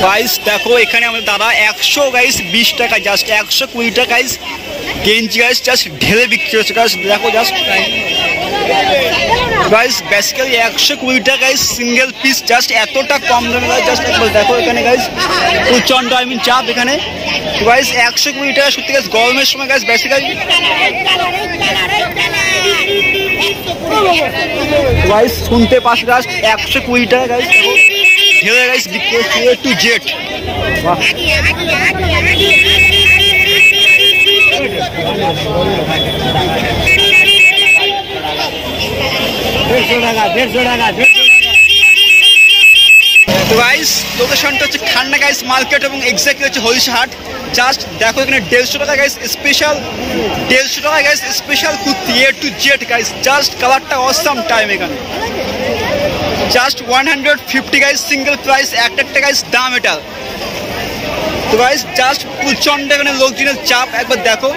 Guys দেখো এখানে আমাদের দাদা 120 টাকা, জাস্ট 120 টাকা গাইস গেঞ্জি গাইস জাস্ট ঢেলে বিক্রি হচ্ছে গাইস। দেখো জাস্ট গাইস বেসিক্যালি 120 টাকা গাইস সিঙ্গেল পিস, জাস্ট এতটা কম দামে গাইস। জাস্ট একবার দেখো এখানে গাইস প্রচন্ড চাপ এখানে গাইস 120 টাকা। সত্যি গাইস গরমের সময় গাইস বেসিক্যালি গাইস শুনতে পাস জাস্ট 120 টাকা গাইস ঢেলে গাইস বিক্রি হচ্ছে A to Z। বাহ তো গাইস লোকেশনটা হচ্ছে খান্না গাইস মার্কেট এবং এক্স্যাক্টলি হচ্ছে হরিশাহাট। জাস্ট দেখো এখানে 150 টাকা গাইস স্পেশাল, 150 টাকা guys special kurti A to Z guys. Just কালারটা অসাম টাইম এখানে জাস্ট 150 গাইস সিঙ্গেল প্রাইস, একটা গাইস দাম এটা। তো গাইস জাস্ট প্রচন্ড এখানে লোকজনের চাপ একবার দেখো।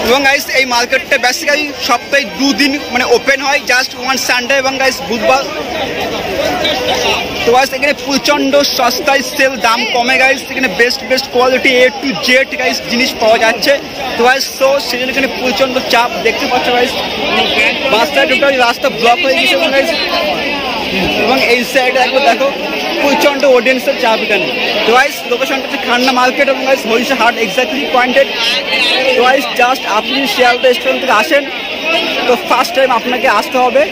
এবং গাইস এই মার্কেটটা বেসিক্যালি সপ্তাহে 2 দিন মানে ওপেন হয়, জাস্ট ওয়ান সানডে এবং গাইস বুধবার। তো গাইস এখানে প্রচন্ড সস্তায় সেল, দাম কমে গাইস। এখানে best quality A to Z guys জিনিস পাওয়া যাচ্ছে। তো গাইস সো সেজন্য এখানে প্রচন্ড চাপ দেখতে পাচ্ছ গাইস। রাস্তায় টোটালি রাস্তা ব্লক হয়ে গেছে গাইস। এবং এই সাইডে একবার দেখো প্রচন্ড অডিয়েন্সের চাপ এখানে। তো গাইস লোকেশনটা হচ্ছে খান্না মার্কেট এবং গাইস হরিশাহাট এক্স্যাক্টলি পয়েন্টেড। তো গাইস জাস্ট আপনি শিয়ালদা স্টেশন থেকে আসেন তো ফার্স্ট টাইম আপনাকে আসতে হবে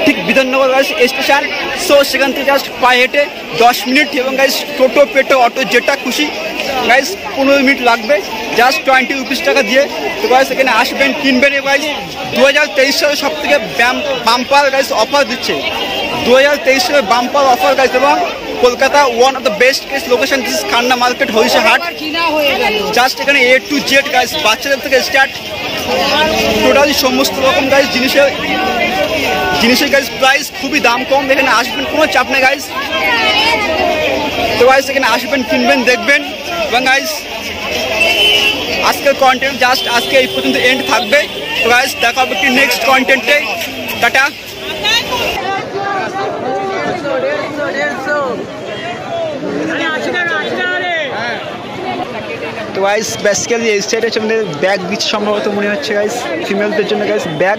ঠিক বিধাননগর গাইস স্টেশন। সো সেখান থেকে জাস্ট পায়ে হেঁটে 10 মিনিট এবং গাইস টোটো পেটো অটো যেটা খুশি গাইস 15 মিনিট লাগবে, জাস্ট 20 রুপিস টাকা দিয়ে। তো গাইস এখানে আসবেন কিনবেন। গাইস 2023 সালে সব থেকে বাম্পার গাইস অফার দিচ্ছে, 2023 সালে বাম্পার অফার গাইস। এবং Kolkata one of the best guys location this Khanna market Harishahat. Just এখানে A to Z গাইস বাচ্চাদের থেকে স্টার্ট টোটালি সমস্ত রকম গাইস জিনিসের গাইস প্রাইস খুবই দাম কম। এখানে আসবেন কোনো চাপ নেই গাইস। তো গাইস এখানে আসবেন কিনবেন দেখবেন। এবং গাইস আজকের কন্টেন্ট জাস্ট আজকে এই পর্যন্ত এন্ড থাকবে। তো গাইস দেখা হবে কি নেক্সট কন্টেন্টে। টাটা। তো গাইস বেসিক্যালি এই সাইডে হচ্ছে আমাদের ব্যাগ দিচ্ছে সম্ভবত মনে হচ্ছে গাইস ফিমেলদের জন্য গাইস ব্যাগ।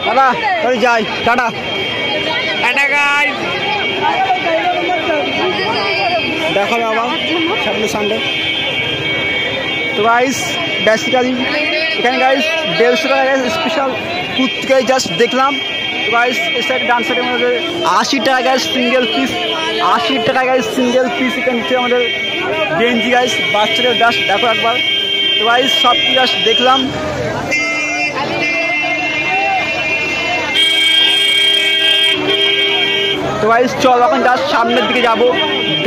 দাদা তাহলে যাই, টাটা। দেখা হবে আবার সামনে সানডে। তো গাইস বেসিক্যালি এখানে গাইস 150 টাকা guys special kurti guys just দেখলাম। তো গাইস এই সাইডে ডান সাইডের মধ্যে 80 টাকা গাইস সিঙ্গেল পিস, 80 টাকা গাইস সিঙ্গেল পিস। এখানে আমাদের গেঞ্জি গাইস বাচ্চাদের জাস্ট দেখো একবার। তো গাইস সব কি জাস্ট দেখলাম। তো গাইস চল এখন জাস্ট সামনের দিকে যাব,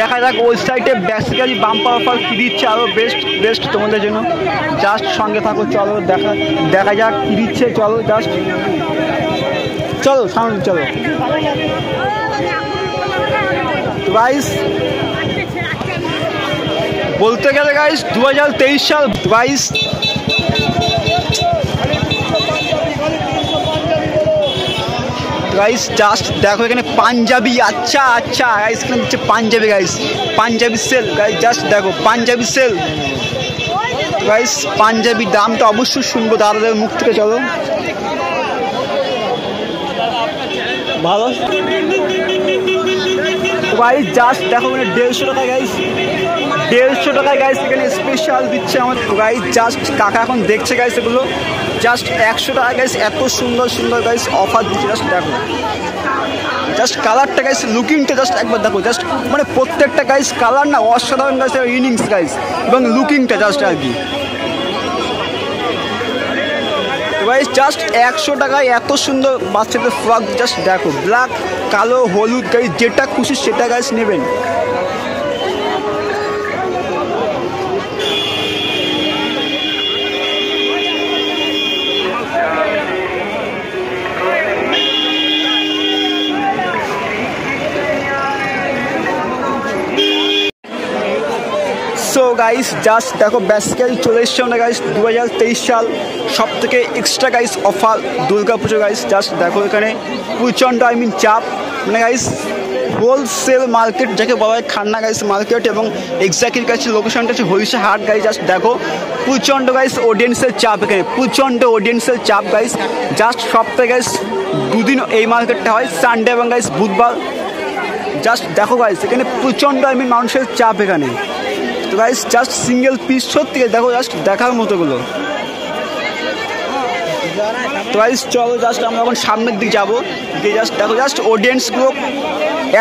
দেখা যাক ওই সাইডে বেসিক্যালি বাম্পার অফার কী দিচ্ছে আরও বেস্ট তোমাদের জন্য। জাস্ট সঙ্গে থাকো, চলো দেখা যাক কী দিচ্ছে। চলো জাস্ট চলো সামনে চলো। তো গাইস বলতে গেলে গাইস 2023 সাল গাইস গাইস জাস্ট দেখো এখানে পাঞ্জাবি। আচ্ছা গাইস এখানে হচ্ছে Punjabi guys, Punjabi sale guys. Just দেখো পাঞ্জাবি সেল গাইস, পাঞ্জাবি দামটা অবশ্যই শুনবো দাদাদের মুখ থেকে। চলো ভালো গাইস জাস্ট দেখো এখানে 150 টাকা গাইস, 150 টাকায় গাইস এখানে স্পেশাল দিচ্ছে আমার। গাইস জাস্ট কাকা এখন দেখছে গাইস এগুলো জাস্ট 100 টাকা গাইস। এত সুন্দর গাইস অফার দিচ্ছে। জাস্ট দেখো জাস্ট কালারটা গাইস, লুকিংটা জাস্ট একবার দেখো। জাস্ট মানে প্রত্যেকটা গাইস কালার না অসাধারণ গাইস, ইনিংস গাইস এবং লুকিংটা জাস্ট আর কি। গাইস জাস্ট 100 টাকায় এত সুন্দর বাচ্চাদের ফ্রক, জাস্ট দেখো, ব্ল্যাক, কালো, হলুদ, গাইস যেটা খুশি সেটা গাইস নেবেন। সো গাইস জাস্ট দেখো বেসিক্যালি চলে এসছে আমরা গাইস 2023 সাল সব থেকে এক্সট্রা গাইস অফার দুর্গা পুজো গাইস। জাস্ট দেখো এখানে প্রচণ্ড চাপ, মানে গাইস হোলসেল মার্কেট যাকে বলা হয়, খান্না গাইস মার্কেট, এবং এক্স্যাক্টলি কাছে লোকেশনটা হচ্ছে হরিষা হাট গাইস। জাস্ট দেখো প্রচণ্ড গাইস অডিয়েন্সের চাপ, এখানে প্রচণ্ড অডিয়েন্সের চাপ গাইস। জাস্ট সপ্তাহে গাইস দুদিন এই মার্কেটটা হয়, সানডে এবং গাইস বুধবার। জাস্ট দেখো গাইস এখানে প্রচণ্ড মানুষের চাপ এখানে। তো গাইস জাস্ট সিঙ্গেল পিস সত্যি দেখো, জাস্ট দেখার মতোগুলো। তো গাইস চলো জাস্ট আমরা এখন সামনের দিকে যাবো, গিয়ে জাস্ট দেখো জাস্ট অডিয়েন্সগুলো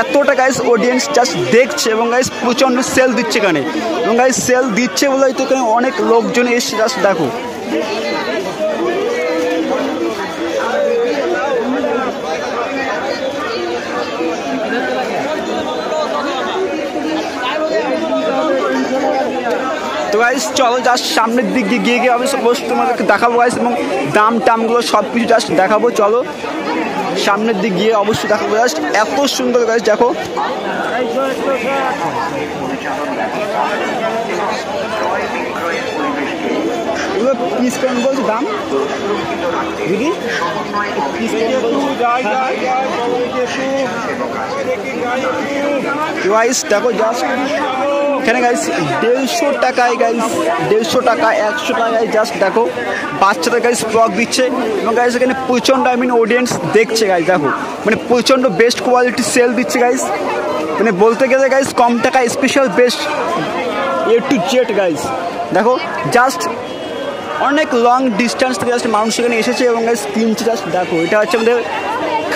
এতটা গাইস অডিয়েন্স জাস্ট দেখছে, এবং গাইস প্রচণ্ড সেল দিচ্ছে এখানে, এবং গাইস সেল দিচ্ছে বলেই তো এখানে অনেক লোকজন এসছে। জাস্ট দেখো তো গাইস চলো জাস্ট সামনের দিক দিয়ে গিয়ে আমি সাপোজ তোমাদেরকে দেখাবো গাইস, এবং দাম টামগুলো সব কিছু জাস্ট দেখাবো। চলো সামনের দিক গিয়ে অবশ্যই দেখাবো। জাস্ট এত সুন্দর গাইস দেখো, এগুলো পিস কেমন বলছি দাম দিদি? গাইস দেখো জাস্ট এখানে গাইস 150 টাকায় গাইস, 150 টাকা, 100 টাকায় জাস্ট দেখো বাচ্চাদের গাইস ফ্রক দিচ্ছে, এবং গাইস এখানে প্রচণ্ড অডিয়েন্স দেখছে গাইস। দেখো মানে প্রচণ্ড বেস্ট কোয়ালিটি সেল দিচ্ছে গাইস, মানে বলতে গেলে গাইস কম টাকায় special best A to Z guys. দেখো জাস্ট অনেক লং ডিস্টেন্স থেকে জাস্ট মানুষ এখানে এসেছে এবং গাইস কিনছে। জাস্ট দেখো এটা হচ্ছে আমাদের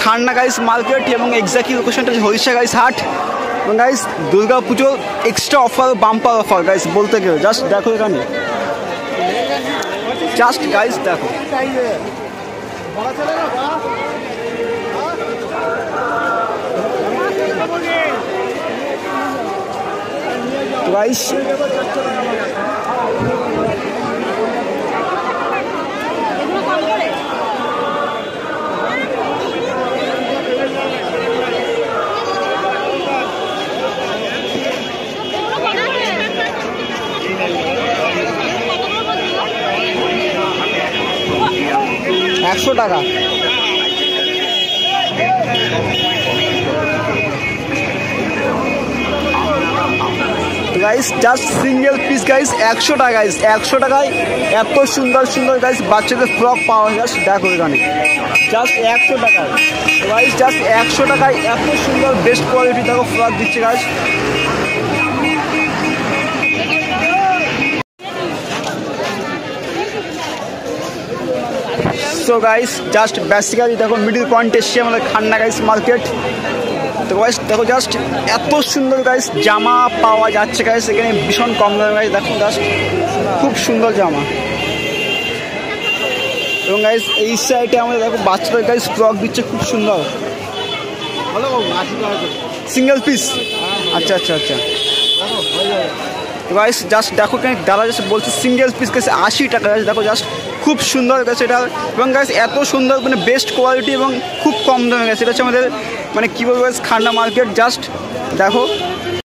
খান্না গাইস মার্কেট, এবং এক্স্যাক্টলি লোকেশনটা হচ্ছে হরিষা গাইস হাট। এবং গাইস দুর্গা পুজো extra offer, bumper offer guys বলতে গেলে। জাস্ট দেখো এখানে জাস্ট গাইস দেখো গাইস $100 টাকা। Guys just single piece guys 100 টাকা গাইস, 100 টাকায় এত সুন্দর সুন্দর গাইস বাচ্চাদের ফ্রক পাওয়া যায়। জাস্ট দেখো এখানে জাস্ট 100 টাকায় গাইস, জাস্ট 100 টাকায় এত সুন্দর বেস্ট কোয়ালিটি দেখো ফ্রক দিচ্ছে guys. So guys just basically দেখো মিডিল পয়েন্ট এসছে আমাদের খান্না গাইস মার্কেট। তো গাইস দেখো জাস্ট এত সুন্দর গাইস জামা পাওয়া যাচ্ছে গাইস এখানে ভীষণ কম দামে গাইস। দেখো জাস্ট খুব সুন্দর জামা, এবং গাইস এই সাইডে আমাদের দেখো বাচ্চাদের গাইস ফ্রক দিচ্ছে খুব সুন্দর, সিঙ্গেল পিস। আচ্ছা আচ্ছা আচ্ছা গাইস জাস্ট দেখো কেন দাদা জাস্ট বলছে সিঙ্গেল পিস গেছে 80 টাকা গাইস। দেখো জাস্ট খুব সুন্দর গেছে এটা, এবং গাইস এত সুন্দর মানে বেস্ট কোয়ালিটি এবং খুব কম দামে গেছে। এটা হচ্ছে আমাদের মানে কী বলবো গাইস খান্না মার্কেট। জাস্ট দেখো